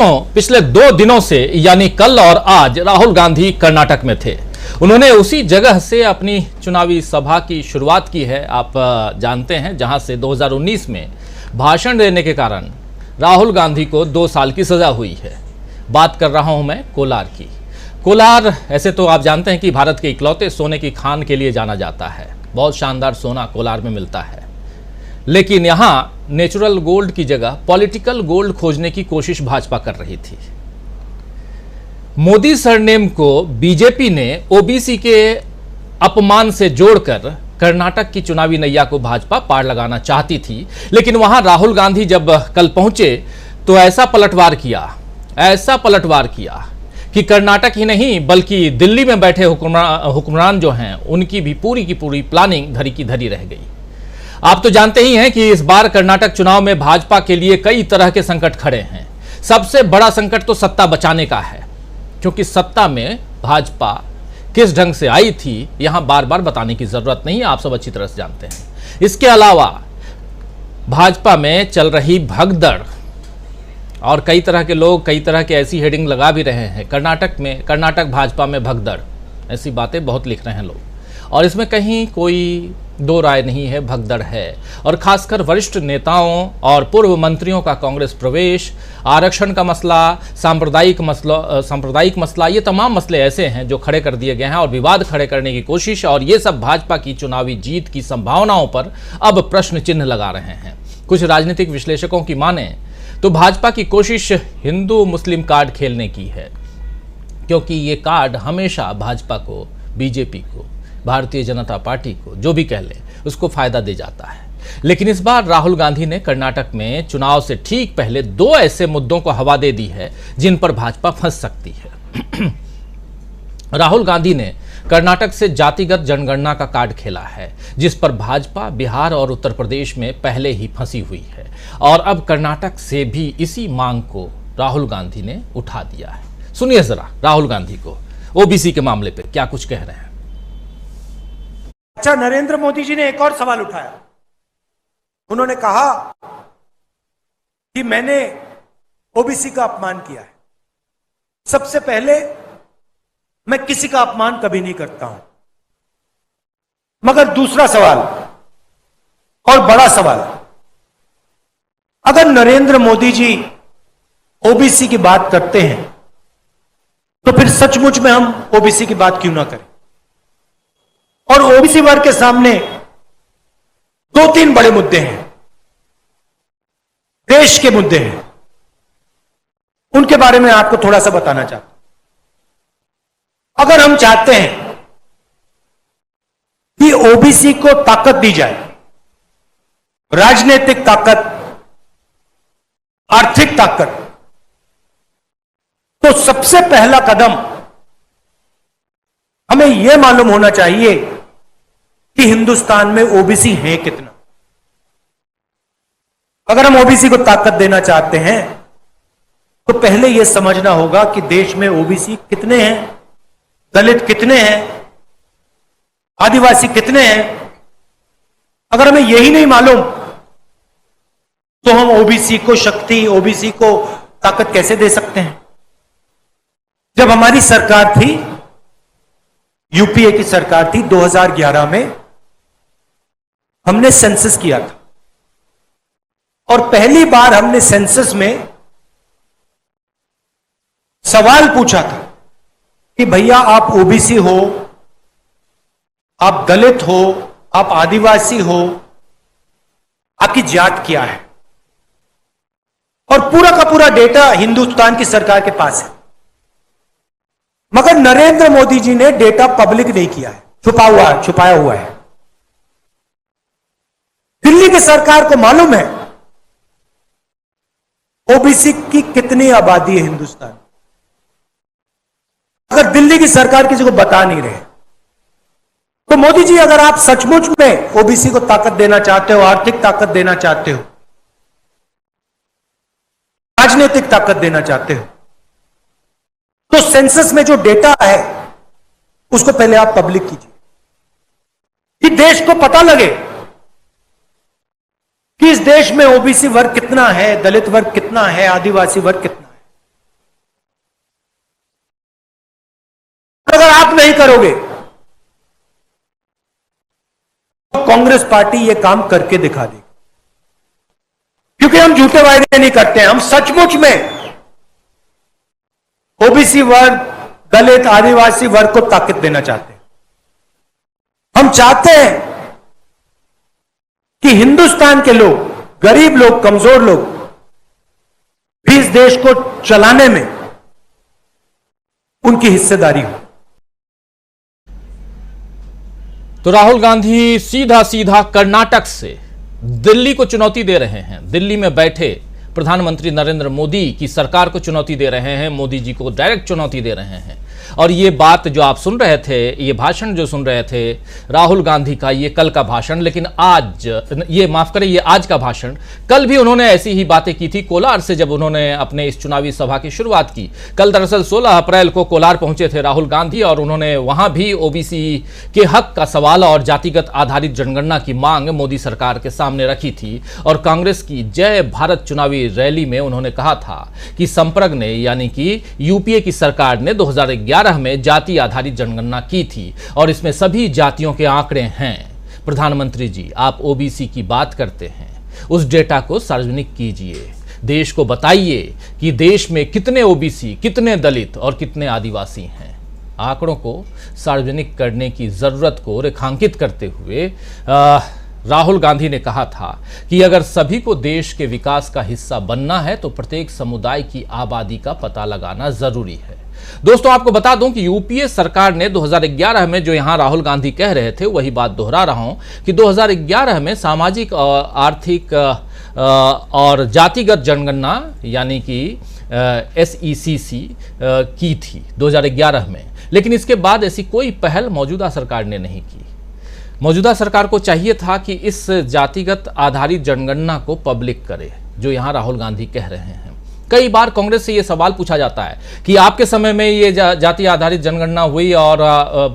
पिछले 2 दिनों से यानी कल और आज राहुल गांधी कर्नाटक में थे। उन्होंने उसी जगह से अपनी चुनावी सभा की शुरुआत की है। आप जानते हैं, जहां से 2019 में भाषण देने के कारण राहुल गांधी को 2 साल की सजा हुई है। बात कर रहा हूं मैं कोलार की। कोलार ऐसे तो आप जानते हैं कि भारत के इकलौते सोने की खान के लिए जाना जाता है। बहुत शानदार सोना कोलार में मिलता है, लेकिन यहां नेचुरल गोल्ड की जगह पॉलिटिकल गोल्ड खोजने की कोशिश भाजपा कर रही थी। मोदी सरनेम को बीजेपी ने ओबीसी के अपमान से जोड़कर कर्नाटक की चुनावी नैया को भाजपा पार लगाना चाहती थी, लेकिन वहां राहुल गांधी जब कल पहुंचे तो ऐसा पलटवार किया कि कर्नाटक ही नहीं बल्कि दिल्ली में बैठे हुक्मरान जो हैं उनकी भी पूरी की पूरी प्लानिंग धरी की धरी रह गई। आप तो जानते ही हैं कि इस बार कर्नाटक चुनाव में भाजपा के लिए कई तरह के संकट खड़े हैं। सबसे बड़ा संकट तो सत्ता बचाने का है, क्योंकि सत्ता में भाजपा किस ढंग से आई थी यहां बार बार बताने की जरूरत नहीं है, आप सब अच्छी तरह से जानते हैं। इसके अलावा भाजपा में चल रही भगदड़, और कई तरह के लोग कई तरह के ऐसी हेडिंग लगा भी रहे हैं, कर्नाटक भाजपा में भगदड़, ऐसी बातें बहुत लिख रहे हैं लोग, और इसमें कहीं कोई दो राय नहीं है, भगदड़ है। और खासकर वरिष्ठ नेताओं और पूर्व मंत्रियों का कांग्रेस प्रवेश, आरक्षण का मसला, सांप्रदायिक मसला, ये तमाम मसले ऐसे हैं जो खड़े कर दिए गए हैं और विवाद खड़े करने की कोशिश, और ये सब भाजपा की चुनावी जीत की संभावनाओं पर अब प्रश्न चिन्ह लगा रहे हैं। कुछ राजनीतिक विश्लेषकों की माने तो भाजपा की कोशिश हिंदू मुस्लिम कार्ड खेलने की है, क्योंकि ये कार्ड हमेशा भाजपा को, बीजेपी को, भारतीय जनता पार्टी को, जो भी कह ले, उसको फायदा दे जाता है। लेकिन इस बार राहुल गांधी ने कर्नाटक में चुनाव से ठीक पहले 2 ऐसे मुद्दों को हवा दे दी है जिन पर भाजपा फंस सकती है। राहुल गांधी ने कर्नाटक से जातिगत जनगणना का कार्ड खेला है, जिस पर भाजपा बिहार और उत्तर प्रदेश में पहले ही फंसी हुई है, और अब कर्नाटक से भी इसी मांग को राहुल गांधी ने उठा दिया है। सुनिए जरा राहुल गांधी को ओबीसी के मामले पर क्या कुछ कह रहे हैं। अच्छा, नरेंद्र मोदी जी ने एक और सवाल उठाया। उन्होंने कहा कि मैंने ओबीसी का अपमान किया है। सबसे पहले मैं किसी का अपमान कभी नहीं करता हूं, मगर दूसरा सवाल और बड़ा सवाल, अगर नरेंद्र मोदी जी ओबीसी की बात करते हैं तो फिर सचमुच में हम ओबीसी की बात क्यों ना करें। और ओबीसी वर्ग के सामने 2-3 बड़े मुद्दे हैं, देश के मुद्दे हैं, उनके बारे में आपको थोड़ा सा बताना चाहता हूं। अगर हम चाहते हैं कि ओबीसी को ताकत दी जाए, राजनीतिक ताकत, आर्थिक ताकत, तो सबसे पहला कदम हमें यह मालूम होना चाहिए कि हिंदुस्तान में ओबीसी है कितना। अगर हम ओबीसी को ताकत देना चाहते हैं तो पहले यह समझना होगा कि देश में ओबीसी कितने हैं, दलित कितने हैं, आदिवासी कितने हैं। अगर हमें यही नहीं मालूम तो हम ओबीसी को शक्ति, ओबीसी को ताकत कैसे दे सकते हैं। जब हमारी सरकार थी, यूपीए की सरकार थी, 2011 में हमने सेंसस किया था, और पहली बार हमने सेंसस में सवाल पूछा था कि भैया आप ओबीसी हो, आप दलित हो, आप आदिवासी हो, आपकी जात क्या है। और पूरा का पूरा डेटा हिंदुस्तान की सरकार के पास है, मगर नरेंद्र मोदी जी ने डेटा पब्लिक नहीं किया है, छुपाया हुआ है। दिल्ली की सरकार को मालूम है ओबीसी की कितनी आबादी है हिंदुस्तान। अगर दिल्ली की सरकार किसी को बता नहीं रहे तो मोदी जी, अगर आप सचमुच में ओबीसी को ताकत देना चाहते हो, आर्थिक ताकत देना चाहते हो, राजनीतिक ताकत देना चाहते हो, तो सेंसस में जो डेटा है उसको पहले आप पब्लिक कीजिए, कि देश को पता लगे कि इस देश में ओबीसी वर्ग कितना है, दलित वर्ग कितना है, आदिवासी वर्ग कितना है। तक नहीं करोगे, कांग्रेस पार्टी ये काम करके दिखा देगी। क्योंकि हम झूठे वायदे नहीं करते हैं, हम सचमुच में ओबीसी वर्ग, दलित, आदिवासी वर्ग को ताकत देना चाहते हैं। हम चाहते हैं कि हिंदुस्तान के लोग, गरीब लोग, कमजोर लोग भी इस देश को चलाने में उनकी हिस्सेदारी हो। तो राहुल गांधी सीधा सीधा कर्नाटक से दिल्ली को चुनौती दे रहे हैं। दिल्ली में बैठे प्रधानमंत्री नरेंद्र मोदी की सरकार को चुनौती दे रहे हैं, मोदी जी को डायरेक्ट चुनौती दे रहे हैं। और ये बात जो आप सुन रहे थे, ये भाषण जो सुन रहे थे राहुल गांधी का, ये कल का भाषण, लेकिन आज ये माफ करें, ये आज का भाषण, कल भी उन्होंने ऐसी ही बातें की थी कोलार से जब उन्होंने अपने इस चुनावी सभा की शुरुआत की। कल दरअसल 16 अप्रैल को कोलार पहुंचे थे राहुल गांधी और उन्होंने वहां भी ओबीसी के हक का सवाल और जातिगत आधारित जनगणना की मांग मोदी सरकार के सामने रखी थी। और कांग्रेस की जय भारत चुनावी रैली में उन्होंने कहा था कि संप्रग ने, यानी कि यूपीए की सरकार ने 2011 में जाति आधारित जनगणना की थी और इसमें सभी जातियों के आंकड़े हैं। प्रधानमंत्री जी, आप ओबीसी की बात करते हैं, उस डेटा को सार्वजनिक कीजिए, देश को बताइए कि देश में कितने ओबीसी, कितने दलित और कितने आदिवासी हैं। आंकड़ों को सार्वजनिक करने की जरूरत को रेखांकित करते हुए राहुल गांधी ने कहा था कि अगर सभी को देश के विकास का हिस्सा बनना है तो प्रत्येक समुदाय की आबादी का पता लगाना जरूरी है। दोस्तों, आपको बता दूं कि यूपीए सरकार ने 2011 में, जो यहां राहुल गांधी कह रहे थे वही बात दोहरा रहा हूं, कि 2011 में सामाजिक और आर्थिक और जातिगत जनगणना यानी कि SECC की थी 2011 में। लेकिन इसके बाद ऐसी कोई पहल मौजूदा सरकार ने नहीं की। मौजूदा सरकार को चाहिए था कि इस जातिगत आधारित जनगणना को पब्लिक करे, जो यहां राहुल गांधी कह रहे हैं। कई बार कांग्रेस से यह सवाल पूछा जाता है कि आपके समय में ये जाति आधारित जनगणना हुई और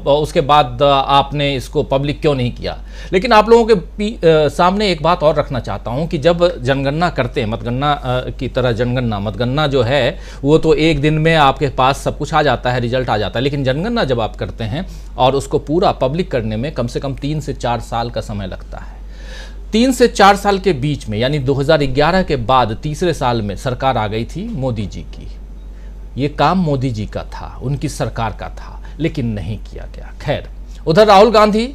उसके बाद आपने इसको पब्लिक क्यों नहीं किया। लेकिन आप लोगों के सामने एक बात और रखना चाहता हूं कि जब जनगणना करते हैं, मतगणना की तरह जनगणना, मतगणना जो है वो तो एक दिन में आपके पास सब कुछ आ जाता है, रिजल्ट आ जाता है। लेकिन जनगणना जब आप करते हैं और उसको पूरा पब्लिक करने में कम से कम 3 से 4 साल का समय लगता है। 3 से 4 साल के बीच में, यानी 2011 के बाद तीसरे साल में सरकार आ गई थी मोदी जी की। ये काम मोदी जी का था, उनकी सरकार का था, लेकिन नहीं किया गया। खैर, उधर राहुल गांधी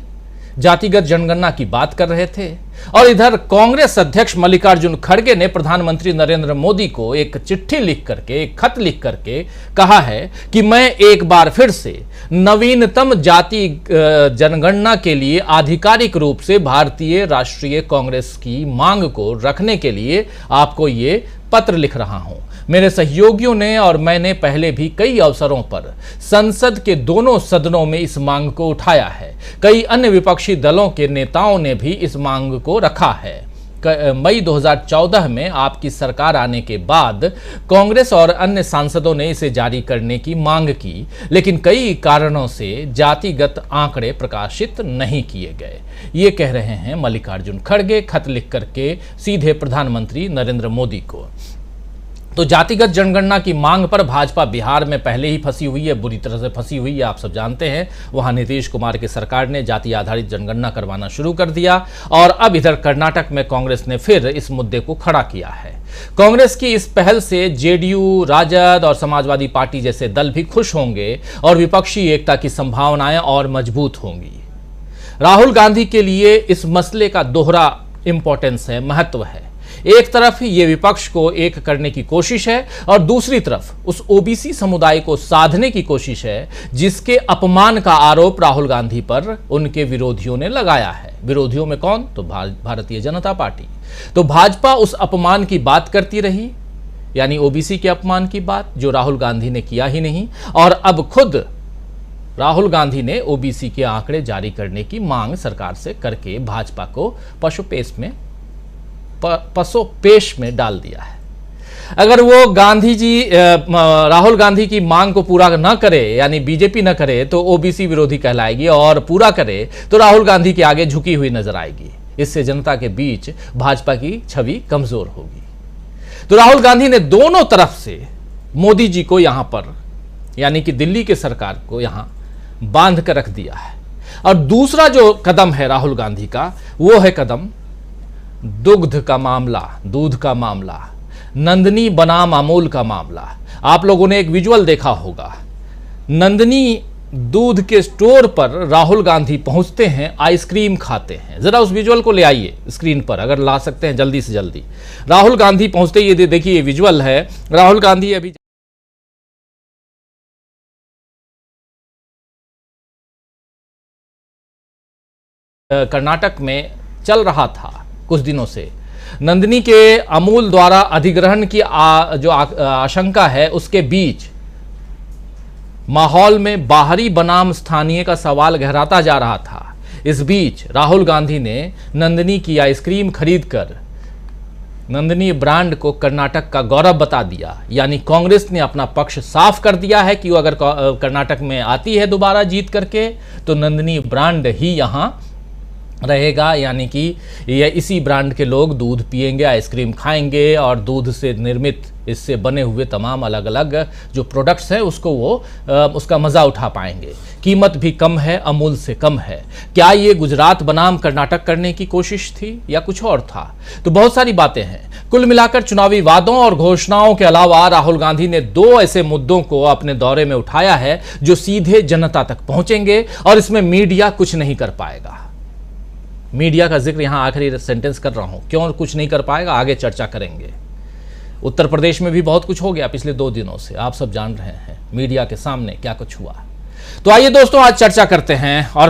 जातिगत जनगणना की बात कर रहे थे और इधर कांग्रेस अध्यक्ष मल्लिकार्जुन खड़गे ने प्रधानमंत्री नरेंद्र मोदी को एक चिट्ठी लिख करके, एक खत लिख करके कहा है कि मैं एक बार फिर से नवीनतम जाति जनगणना के लिए आधिकारिक रूप से भारतीय राष्ट्रीय कांग्रेस की मांग को रखने के लिए आपको ये पत्र लिख रहा हूं। मेरे सहयोगियों ने और मैंने पहले भी कई अवसरों पर संसद के दोनों सदनों में इस मांग को उठाया है। कई अन्य विपक्षी दलों के नेताओं ने भी इस मांग को रखा है। मई 2014 में आपकी सरकार आने के बाद कांग्रेस और अन्य सांसदों ने इसे जारी करने की मांग की, लेकिन कई कारणों से जातिगत आंकड़े प्रकाशित नहीं किए गए। ये कह रहे हैं मल्लिकार्जुन खड़गे खत लिख करके सीधे प्रधानमंत्री नरेंद्र मोदी को। तो जातिगत जनगणना की मांग पर भाजपा बिहार में पहले ही फंसी हुई है, बुरी तरह से फंसी हुई है, आप सब जानते हैं। वहां नीतीश कुमार की सरकार ने जाति आधारित जनगणना करवाना शुरू कर दिया और अब इधर कर्नाटक में कांग्रेस ने फिर इस मुद्दे को खड़ा किया है। कांग्रेस की इस पहल से जेडीयू, राजद और समाजवादी पार्टी जैसे दल भी खुश होंगे और विपक्षी एकता की संभावनाएं और मजबूत होंगी। राहुल गांधी के लिए इस मसले का दोहरा इंपॉर्टेंस है, महत्व है। एक तरफ ये विपक्ष को एक करने की कोशिश है और दूसरी तरफ उस ओबीसी समुदाय को साधने की कोशिश है जिसके अपमान का आरोप राहुल गांधी पर उनके विरोधियों ने लगाया है। विरोधियों में कौन? तो भारतीय जनता पार्टी। तो भाजपा उस अपमान की बात करती रही, यानी ओबीसी के अपमान की बात, जो राहुल गांधी ने किया ही नहीं। और अब खुद राहुल गांधी ने ओबीसी के आंकड़े जारी करने की मांग सरकार से करके भाजपा को पसोपेश में डाल दिया है। अगर वो गांधी जी राहुल गांधी की मांग को पूरा न करे, यानी बीजेपी न करे, तो ओबीसी विरोधी कहलाएगी और पूरा करे तो राहुल गांधी के आगे झुकी हुई नजर आएगी। इससे जनता के बीच भाजपा की छवि कमजोर होगी। तो राहुल गांधी ने दोनों तरफ से मोदी जी को यहां पर, यानी कि दिल्ली के सरकार को यहां बांध कर रख दिया है। और दूसरा जो कदम है राहुल गांधी का, वो है कदम दुग्ध का मामला, दूध का मामला, नंदिनी बनाम अमूल का मामला। आप लोगों ने एक विजुअल देखा होगा, नंदिनी दूध के स्टोर पर राहुल गांधी पहुंचते हैं, आइसक्रीम खाते हैं। जरा उस विजुअल को ले आइए स्क्रीन पर, अगर ला सकते हैं जल्दी से जल्दी। राहुल गांधी पहुंचते, ये देखिए ये विजुअल है, राहुल गांधी अभी कर्नाटक में चल रहा था कुछ दिनों से। नंदिनी के अमूल द्वारा अधिग्रहण की जो आशंका है, उसके बीच माहौल में बाहरी बनाम स्थानीय का सवाल गहराता जा रहा था। इस बीच राहुल गांधी ने नंदिनी की आइसक्रीम खरीदकर नंदिनी ब्रांड को कर्नाटक का गौरव बता दिया। यानी कांग्रेस ने अपना पक्ष साफ कर दिया है कि वो अगर कर्नाटक में आती है दोबारा जीत करके, तो नंदिनी ब्रांड ही यहां रहेगा। यानी कि ये इसी ब्रांड के लोग दूध पिएंगे, आइसक्रीम खाएंगे और दूध से निर्मित इससे बने हुए तमाम अलग अलग जो प्रोडक्ट्स हैं उसको वो उसका मज़ा उठा पाएंगे। कीमत भी कम है, अमूल से कम है। क्या ये गुजरात बनाम कर्नाटक करने की कोशिश थी या कुछ और था? तो बहुत सारी बातें हैं। कुल मिलाकर चुनावी वादों और घोषणाओं के अलावा राहुल गांधी ने दो ऐसे मुद्दों को अपने दौरे में उठाया है जो सीधे जनता तक पहुंचेंगे और इसमें मीडिया कुछ नहीं कर पाएगा। मीडिया का जिक्र यहां आखिरी सेंटेंस कर रहा हूं, क्यों कुछ नहीं कर पाएगा आगे चर्चा करेंगे। उत्तर प्रदेश में भी बहुत कुछ हो गया पिछले 2 दिनों से, आप सब जान रहे हैं मीडिया के सामने क्या कुछ हुआ। तो आइए दोस्तों आज चर्चा करते हैं और